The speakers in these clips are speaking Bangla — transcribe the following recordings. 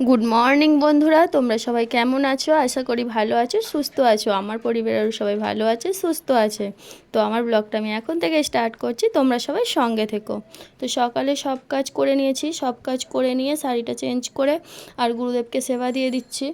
গুড মর্নিং বন্ধুরা, তোমরা সবাই কেমন আছো? আশা করি ভালো আছো, সুস্থ আছো। আমার পরিবারেরও সবাই ভালো আছে, সুস্থ আছে। তো আমার ব্লগটা আমি এখন থেকে স্টার্ট করছি, তোমরা সবাই সঙ্গে থেকো। তো সকালে সব কাজ করে নিয়েছি, সব কাজ করে নিয়ে শাড়িটা চেঞ্জ করে আর গুরুদেবকে সেবা দিয়ে দিচ্ছি।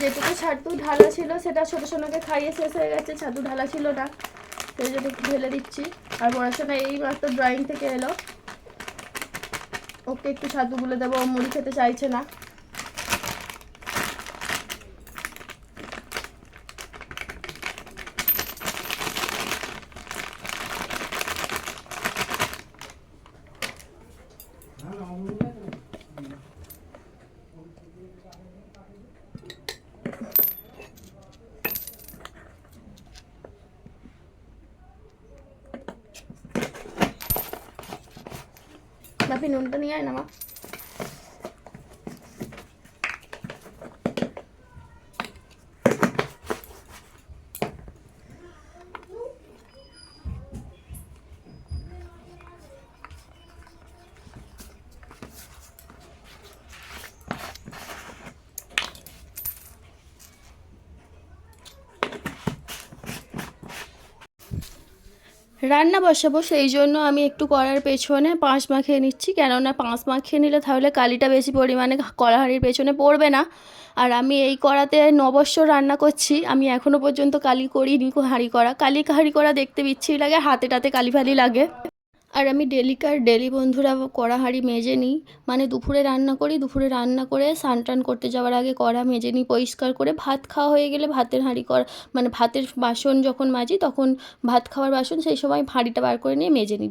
যেটুকু ছাতু ঢালা ছিল সেটা ছোটো সোনাকে খাইয়ে শেষ হয়ে গেছে, ছাতু ঢালা ছিল না, সেই জন্য একটু ঢেলে দিচ্ছি। আর পড়াশোনা এই মাত্র ড্রয়িং থেকে এলো, ওকে একটু ছাতু গুলে দেবো, ও মুড়ি খেতে চাইছে না। বাপি নুনটা নিয়ে আয় না মা। রান্না বসাবো, সেই জন্য আমি একটু কড়ার পেছনে পাঁচ মাখিয়ে নিচ্ছি, কেননা পাঁচ মাখিয়ে নিলে তাহলে কালিটা বেশি পরিমাণে কড়াহাঁড়ির পেছনে পড়বে না। আর আমি এই কড়াতে নববর্ষ রান্না করছি, আমি এখনও পর্যন্ত কালি করিনি। হাঁড়ি করা কালি হাঁড়ি করা দেখতে বিচ্ছিরি লাগে, হাতে টাতে কালি ফালি লাগে। আর আমি ডেলি বন্ধুরা কড়া হাঁড়ি মেজে নিই, মানে দুপুরে রান্না করি, দুপুরে রান্না করে স্নান টান করতে যাওয়ার আগে কড়া মেজে নিই পরিষ্কার করে। ভাত খাওয়া হয়ে গেলে ভাতের হাঁড়ি করা, মানে ভাতের বাসন যখন মাজি তখন ভাত খাওয়ার বাসন সেই সময় হাঁড়িটা বার করে নিয়ে মেজে নিই।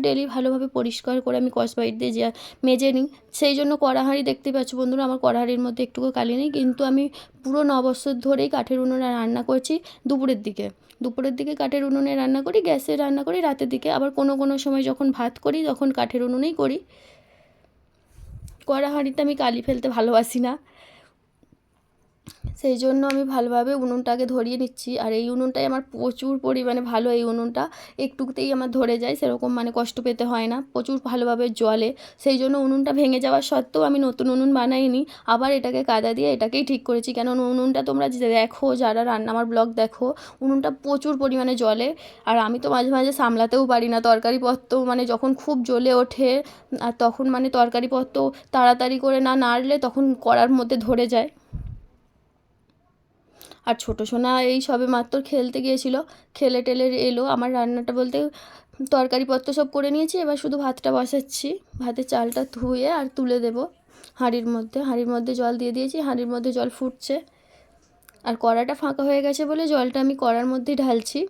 ডেলি ভালোভাবে পরিষ্কার করে আমি কসবাইট দিয়ে মেজে নিই। সেই জন্য কড়া হাঁড়ি দেখতে পাচ্ছ বন্ধুরা, আমার কড়া হাঁড়ির মধ্যে একটুকু কালি নেই, কিন্তু আমি পুরো 9 বছর ধরেই কাঠের উনুনে রান্না করছি। দুপুরের দিকে কাঠের উনুনে রান্না করি, গ্যাসে রান্না করি রাতের দিকে, আবার কোনো সময় যখন ভাত করি তখন কাঠের উনুনেই করি। কড়া হাঁড়িতে আমি কালি ফেলতে ভালোবাসি না, সেই জন্য আমি ভালোভাবে উনুনটাকে ধরিয়ে নিচ্ছি। আর এই উনুনটাই আমার প্রচুর পরিমাণে ভালো, এই উনুনটা একটুতেই আমার ধরে যায়, সেরকম মানে কষ্ট পেতে হয় না, প্রচুর ভালোভাবে জ্বলে। সেই জন্য উনুনটা ভেঙে যাওয়ার সত্ত্বেও আমি নতুন উনুন বানাইনি, আবার এটাকে কাদা দিয়ে এটাকেই ঠিক করেছি। কেন উনুনটা তোমরা দেখো, যারা রান্না আমার ব্লগ দেখো, উনুনটা প্রচুর পরিমাণে জ্বলে। আর আমি তো মাঝে মাঝে সামলাতেও পারি না, তরকারিপত্র মানে যখন খুব জ্বলে ওঠে, আর তখন মানে তরকারিপত্র তাড়াতাড়ি করে না নাড়লে তখন কড়ার মধ্যে ধরে যায়। আর ছোটো সোনা এই সবে মাত্র খেলতে গিয়েছিলো, খেলে টেলে এলো। আমার রান্নাটা বলতে তরকারিপত্র সব করে নিয়েছি, এবার শুধু ভাতটা বসাচ্ছি। ভাতের চালটা ধুয়ে আর তুলে দেবো হাঁড়ির মধ্যে জল দিয়ে দিয়েছি, হাঁড়ির মধ্যে জল ফুটছে। আর কড়াটা ফাঁকা হয়ে গেছে বলে জলটা আমি কড়ার মধ্যেই ঢালছি।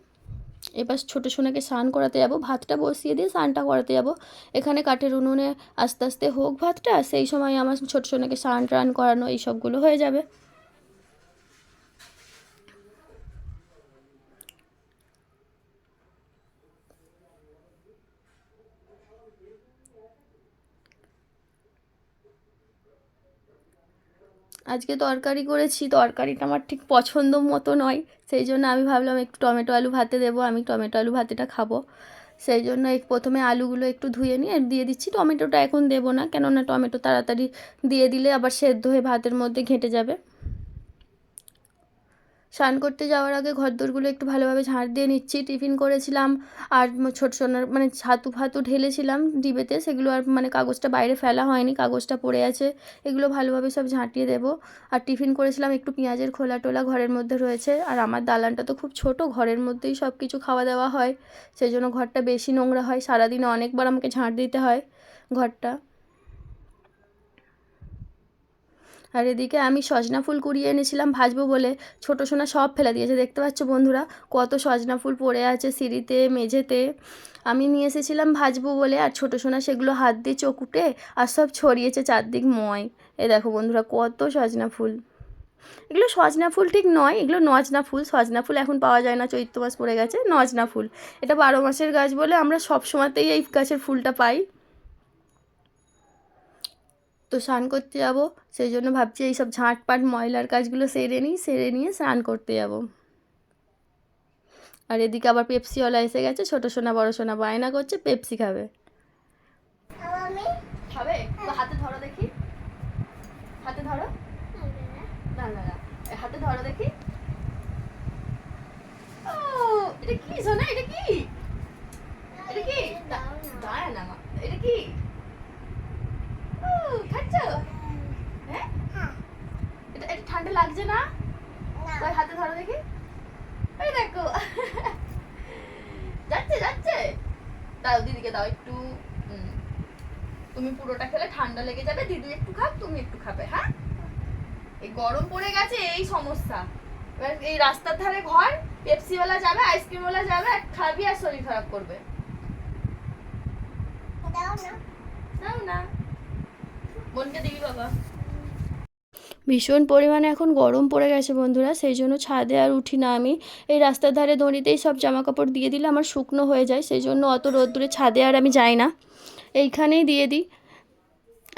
এবার ছোটো সোনাকে স্নান করাতে যাবো, ভাতটা বসিয়ে দিয়ে স্নানটা করাতে যাবো। এখানে কাঠের উনুনে আস্তে আস্তে হোক ভাতটা, সেই সময় আমার ছোটো সোনাকে স্নান টান করানো এই সবগুলো হয়ে যাবে। আজকে তরকারি করেছি, তরকারিটা আমার ঠিক পছন্দ মতো নয়, সেই জন্য আমি ভাবলাম একটু টমেটো আলু ভাতে দেবো, আমি টমেটো আলু ভাতেটা খাবো। সেই জন্য প্রথমে আলুগুলো একটু ধুয়ে নিয়ে দিয়ে দিচ্ছি, টমেটোটা এখন দেবো না, কেননা টমেটো তাড়াতাড়ি দিয়ে দিলে আবার সেদ্ধ হয়ে ভাতের মধ্যে ঘেঁটে যাবে। স্নান করতে যাওয়ার আগে ঘরদোরগুলো একটু ভালোভাবে ঝাঁট দিয়ে নিচ্ছি। টিফিন করেছিলাম, আর ছোটো সোনার মানে ছাতু ফাতু ঢেলেছিলাম ডিবেতে, সেগুলো আর মানে কাগজটা বাইরে ফেলা হয়নি, কাগজটা পড়ে আছে, এগুলো ভালোভাবে সব ঝাঁটিয়ে দেবো। আর টিফিন করেছিলাম, একটু পেঁয়াজের খোলা টোলা ঘরের মধ্যে রয়েছে। আর আমার দালানটা তো খুব ছোট, ঘরের মধ্যেই সব কিছু খাওয়া দাওয়া হয়, সেই জন্য ঘরটা বেশি নোংরা হয়, সারাদিনে অনেকবার আমাকে ঝাঁট দিতে হয় ঘরটা। আর এদিকে আমি সজনা ফুল কুড়িয়ে এনেছিলাম ভাজবো বলে, ছোটো সোনা সব ফেলে দিয়েছে। দেখতে পাচ্ছ বন্ধুরা কত সজনা ফুল পড়ে আছে সিঁড়িতে মেঝেতে। আমি নিয়ে এসেছিলাম ভাজবো বলে, আর ছোটো সোনা সেগুলো হাত দিয়ে চকুটে আর সব ছড়িয়েছে চারদিক ময়। এ দেখো বন্ধুরা কত সজনা ফুল। এগুলো সজনা ফুল ঠিক নয়, এগুলো নজনা ফুল। সজনা ফুল এখন পাওয়া যায় না, চৈত্র মাস পড়ে গেছে। নজনা ফুল এটা 12 মাসের গাছ বলে আমরা সব সময়তেই এই গাছের ফুলটা পাই। তো স্নান করতে যাব, সেই জন্য ভাবছি এইসব ঝাঁটপাট ময়লার কাজগুলো সেরে নিয়ে স্নান করতে যাব। আর এদিকে আবার পেপসিওয়ালা এসে গেছে, ছোটো সোনা বড় সোনা বায়না করছে পেপসি খাবে। খাবে তো হাতে ধরো দেখি, হাতে ধরো, না না না হাতে ধরো দেখি। ও এটা কি সোনা, এটা কি, এটা কি দাঁড়া না মা, এটা কি খাচ্ছ? হ্যাঁ এটা এটা ঠান্ডা লাগছে না? ওই হাতে ধরো দেখি, এই দেখো যাচ্ছে যাচ্ছে। দাও দিদিকে দাও একটু, তুমি পুরোটা খেলে ঠান্ডা লেগে যাবে, দিদি একটু খাক তুমি একটু খাবে। হ্যাঁ এই গরম পড়ে গেছে এই সমস্যা। এবার এই রাস্তার ধারে ঘর, পেপসিওয়ালা যাবে আইসক্রিমওয়ালা যাবে আর খাবি আর শরীর খারাপ করবে। দাও না দাও না, বোনকে দিবি বাবা। ভীষণ পরিমাণে এখন গরম পড়ে গেছে বন্ধুরা, সেই জন্য ছাদে আর উঠি না আমি। এই রাস্তার ধারে দড়িতেই সব জামা কাপড় দিয়ে দিলে আমার শুকনো হয়ে যায়, সেই জন্য অত রোদ্দুরে ছাদে আর আমি যাই না, এইখানেই দিয়ে দিই।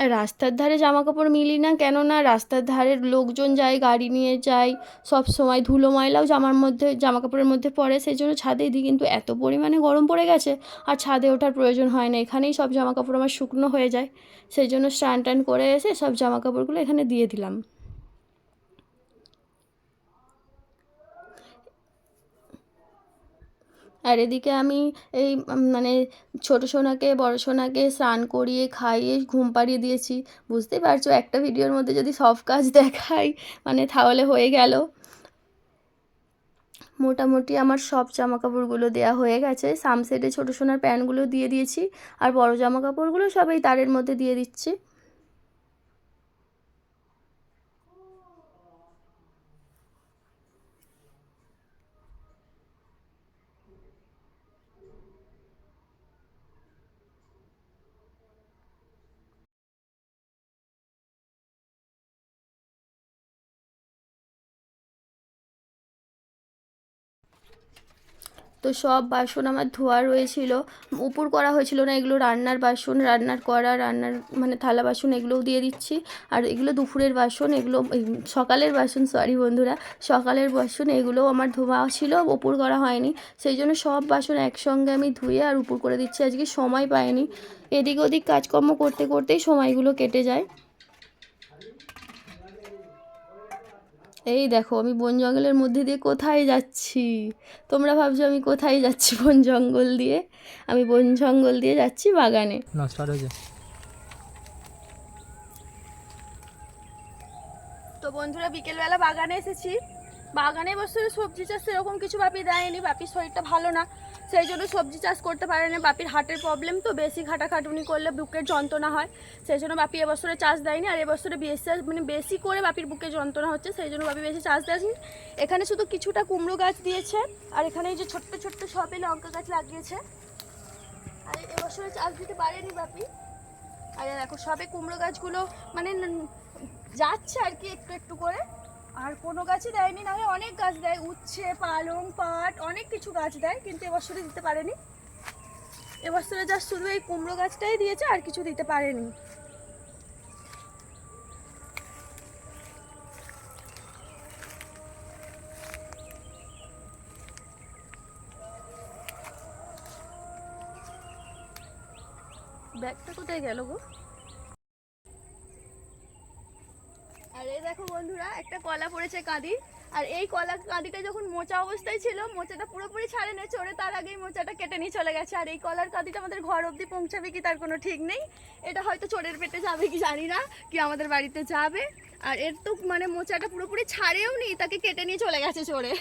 আর রাস্তার ধারে জামা কাপড় মিলি না, কেননা রাস্তার ধারের লোকজন যায়, গাড়ি নিয়ে যায়, সব সময় ধুলো ময়লাও জামা কাপড়ের মধ্যে পড়ে, সেই জন্য ছাদেই দিই। কিন্তু এত পরিমাণে গরম পড়ে গেছে আর ছাদে ওঠার প্রয়োজন হয় না, এখানেই সব জামা কাপড় আমার শুকনো হয়ে যায়। সেই জন্য স্নান টান করে এসে সব জামা কাপড়গুলো এখানে দিয়ে দিলাম। আর এদিকে আমি এই মানে ছোটো সোনাকে বড় সোনাকে স্নান করিয়ে খাইয়ে ঘুম পাড়িয়ে দিয়েছি। বুঝতেই পারছো একটা ভিডিওর মধ্যে যদি সব কাজ দেখাই মানে তাহলে হয়ে গেল। মোটামুটি আমার সব জামা কাপড়গুলো দেওয়া হয়ে গেছে, সামসেটে ছোটো সোনার প্যান্টগুলো দিয়ে দিয়েছি, আর বড় জামা কাপড়গুলো সব এই তারের মধ্যে দিয়ে দিচ্ছি। তো সব বাসন আমার ধোয়া রয়েছিল, উপর করা হয়েছিল না, এগুলো রান্নার বাসন, রান্নার মানে থালা বাসন এগুলোও দিয়ে দিচ্ছি। আর এগুলো দুপুরের বাসন, এগুলো সকালের বাসন, সরি বন্ধুরা, সকালের বাসন এগুলোও আমার ধোয়া ছিল, উপর করা হয়নি, সেই জন্য সব বাসন একসঙ্গে আমি ধুয়ে আর উপর করে দিচ্ছি। আজকে সময় পাইনি, এদিক ওদিক কাজকর্ম করতে করতেই সময়গুলো কেটে যায়। এই দেখো আমি বন জঙ্গলের মধ্যে দিয়ে কোথায় যাচ্ছি, তোমরা ভাবছো আমি কোথায় যাচ্ছি বন জঙ্গল দিয়ে? আমি বন জঙ্গল দিয়ে যাচ্ছি বাগানে। না স্টার্ট হয়েছে। তো বন্ধুরা বিকেলবেলা বাগানে এসেছি, বাগানে বসে সবজি চাষ এরকম কিছু বাপি দেয়নি, বাপির শরীরটা ভালো না, সেই জন্য সবজি চাষ করতে পারে না। বাপির হার্টের প্রবলেম, তো বেশি খাটাখাটুনি করলে বুকের যন্ত্রণা হয়, সেই জন্য বাপি এবছরে চাষ দেয়নি। আর এবছরে বেশি করে বাপির বুকে যন্ত্রণা হচ্ছে, সেই জন্য বাপি বেশি চাষ দেয়নি। এখানে শুধু কিছুটা কুমড়ো গাছ দিয়েছে, আর এখানে এই যে ছোট্ট ছোট্ট সবে লঙ্কা গাছ লাগিয়েছে, আর এবছরে চাষ দিতে পারেনি বাপি। আর দেখো সবে কুমড়ো গাছগুলো মানে যাচ্ছে আর কি একটু একটু করে, আর কোনো গাছই দেয়নি, নাহলে অনেক গাছ দেয়, উচ্ছে পালং পাট অনেক কিছু গাছ দেয়, কিন্তু এবছরে দিতে পারেনি। এবছরে যা শুধু এই কুমড়ো গাছটাই দিয়েছে, আর কিছু দিতে পারেনি। ব্যাগটা কোথায় গেল গো? আর এই দেখো বন্ধুরা একটা কলা পড়েছে কাঁদি, আর এই কলা কাঁদিটা যখন মোচা অবস্থায় ছিল, মোচাটা পুরোপুরি ছাড়েনি, চড়ে তার আগেই মোচাটা কেটে নিয়ে চলে গেছে। আর এই কলার কাঁদিটা আমাদের ঘর অবধি পৌঁছাবে কি তার কোনো ঠিক নেই, এটা হয়তো চোরের পেটে যাবে কি জানি না, কি আমাদের বাড়িতে যাবে। আর এর তো মানে মোচাটা পুরোপুরি ছাড়েও নি, তাকে কেটে নিয়ে চলে গেছে চোরে,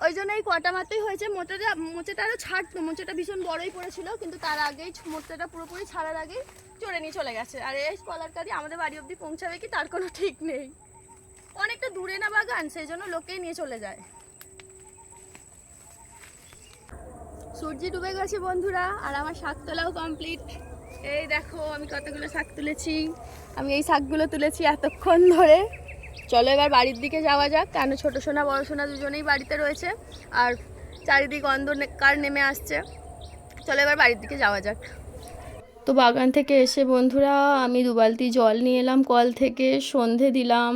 ওই জন্য এই কটা মাত্রই হয়েছে। মোচাটা আরও ছাড়তো, মোচাটা ভীষণ বড়ই পড়েছিল, কিন্তু তার আগেই মোচাটা পুরোপুরি ছাড়ার আগেই জোরে নিয়ে চলে গেছে। আর এই কলারটা দিয়ে আমাদের বাড়ি অবধি পৌঁছাবে কি তার কোনো ঠিক নেই। অনেকটা দূরে না বাগান, সেই জন্য লোকেই নিয়ে চলে যায়। সূর্য ডুবে গেছে বন্ধুরা, আর আমার শাক তোলাও কমপ্লিট। এই দেখো আমি কতগুলো শাক তুলেছি। আমি এই শাকগুলো তুলেছি এতক্ষণ ধরে। চলো এবার বাড়ির দিকে যাওয়া যাক, কেন ছোটো সোনা বড় সোনা দুজনেই বাড়িতে রয়েছে, আর চারিদিক অন্ধকার নেমে আসছে। চলো এবার বাড়ির দিকে যাওয়া যাক। তো বাগান থেকে এসে বন্ধুরা আমি 2 বালতি জল নিয়ে এলাম কল থেকে, সন্ধে দিলাম,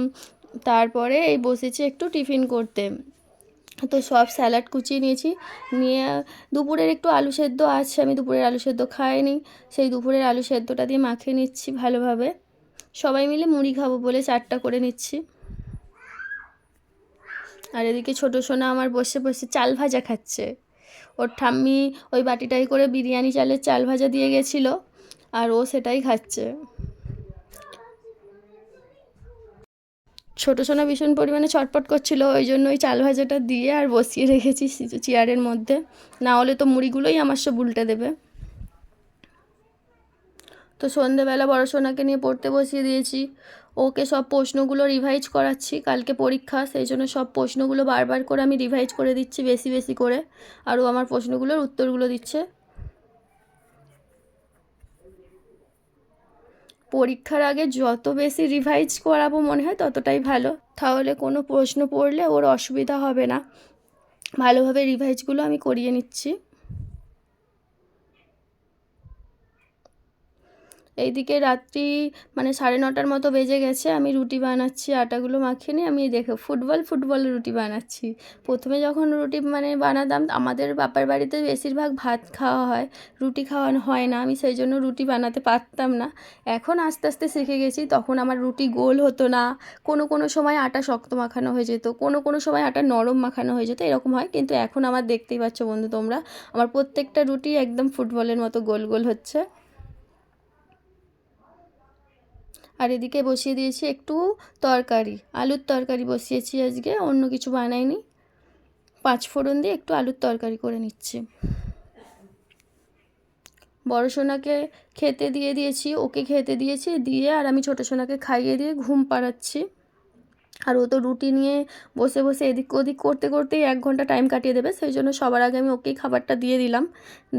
তারপরে এই বসেছি একটু টিফিন করতে। তো সব স্যালাড কুচিয়ে নিয়েছি, নিয়ে দুপুরের একটু আলু সেদ্ধ আছে, আমি দুপুরের আলু সেদ্ধ খাইনি, সেই দুপুরের আলু সেদ্ধটা দিয়ে মাখিয়ে নিচ্ছি ভালোভাবে। সবাই মিলে মুড়ি খাবো বলে 4টা করে নিচ্ছি। আর এদিকে ছোটো সোনা আমার বসে বসে চাল ভাজা খাচ্ছে। ওর ঠাম্মি ওই বাটিটাই করে বিরিয়ানি চালের চাল ভাজা দিয়ে গেছিলো, আর ও সেটাই খাচ্ছে। ছোটো সোনা ভীষণ পরিমাণে ছটপট করছিল, ওই জন্য ওই চাল ভাজাটা দিয়ে আর বসিয়ে রেখেছি চেয়ারের মধ্যে, না হলে তো মুড়িগুলোই আমার সব উল্টে দেবে। তো সন্ধেবেলা বড় সোনাকে নিয়ে পড়তে বসিয়ে দিয়েছি, ওকে সব প্রশ্নগুলো রিভাইজ করাচ্ছি, কালকে পরীক্ষা, সেই জন্য সব প্রশ্নগুলো বারবার করে আমি রিভাইজ করে দিচ্ছি বেশি বেশি করে, আর ও আমার প্রশ্নগুলোর উত্তরগুলো দিচ্ছে। পরীক্ষার আগে যত বেশি রিভাইজ করাবো মনে হয় ততটাই ভালো, তাহলে কোনো প্রশ্ন পড়লে ওর অসুবিধা হবে না। ভালোভাবে রিভাইজগুলো আমি করিয়ে নিচ্ছি। এইদিকে রাত্রি মানে 9:30টার মতো বেজে গেছে, আমি রুটি বানাচ্ছি, আটাগুলো মাখিয়ে নিয়ে আমি দেখো ফুটবল রুটি বানাচ্ছি। প্রথমে যখন রুটি মানে বানাতাম, আমাদের বাপার বাড়িতে বেশিরভাগ ভাত খাওয়া হয়, রুটি খাওয়ানো হয় না, আমি সেই জন্য রুটি বানাতে পারতাম না। এখন আস্তে আস্তে শিখে গেছি, তখন আমার রুটি গোল হতো না, কোনো সময় আটা শক্ত মাখানো হয়ে যেত, কোনো সময় আটা নরম মাখানো হয়ে যেত, এরকম হয়। কিন্তু এখন আমার দেখতেই পাচ্ছ বন্ধু তোমরা, আমার প্রত্যেকটা রুটি একদম ফুটবলের মতো গোল গোল হচ্ছে। আর এদিকে বসিয়ে দিয়েছি একটু তরকারি, আলুর তরকারি বসিয়েছি আজকে, অন্য কিছু বানাইনি। 5 ফোড়ন দিয়ে একটু আলুর তরকারি করে নিচ্ছি। বড় সোনাকে খেতে দিয়ে দিয়েছি, ওকে খেতে দিয়েছি, দিয়ে আর আমি ছোটো সোনাকে খাইয়ে দিয়ে ঘুম পাড়াচ্ছি। আর ও তো রুটি নিয়ে বসে বসে এদিক ওদিক করতে করতেই 1 ঘন্টা টাইম কাটিয়ে দেবে, সেই জন্য সবার আগে আমি ওকেই খাবারটা দিয়ে দিলাম।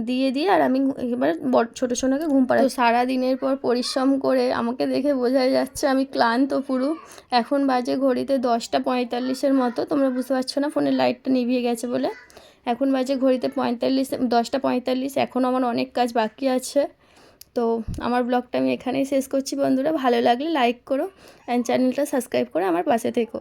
দিয়ে আর আমি এবার ছোটো সোনাকে ঘুম পাড়াই। তো সারাদিনের পর পরিশ্রম করে আমাকে দেখে বোঝাই যাচ্ছে আমি ক্লান্ত পুরো। এখন বাজে ঘড়িতে 10:45-এর মতো, তোমরা বুঝতে পারছো না ফোনের লাইটটা নিভিয়ে গেছে বলে। এখন বাজে ঘড়িতে 10:45, এখনও আমার অনেক কাজ বাকি আছে। তো আমার ব্লগটা আমি এখানেই শেষ করছি বন্ধুরা, ভালো লাগলে লাইক করো অ্যান্ড চ্যানেলটা সাবস্ক্রাইব করে আমার পাশে থেকো।